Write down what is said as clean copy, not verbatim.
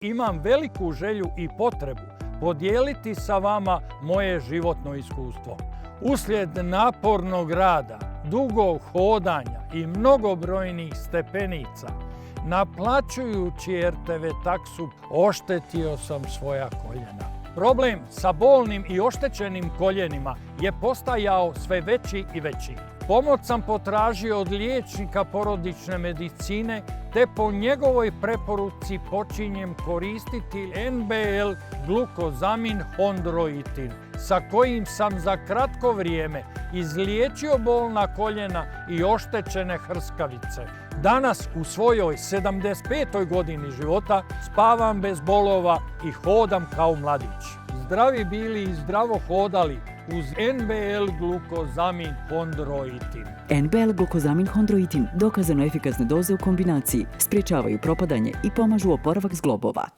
Imam veliku želju i potrebu podijeliti sa vama moje životno iskustvo. Uslijed napornog rada, dugog hodanja i mnogobrojnih stepenica, naplaćujući RTV taksu, oštetio sam svoja koljena. Problem sa bolnim i oštećenim koljenima je postajao sve veći i veći. Pomoć sam potražio od liječnika porodične medicine, te po njegovoj preporuci počinjem koristiti NBL glukozamin chondroitin, sa kojim sam za kratko vrijeme izliječio bolna koljena i oštećene hrskavice. Danas u svojoj 75. godini života spavam bez bolova i hodam kao mladić. Zdravi bili i zdravo hodali uz NBL glukozamin chondroitin. NBL glukozamin chondroitin dokazano efikasne doze u kombinaciji sprječavaju propadanje i pomažu oporavak zglobova.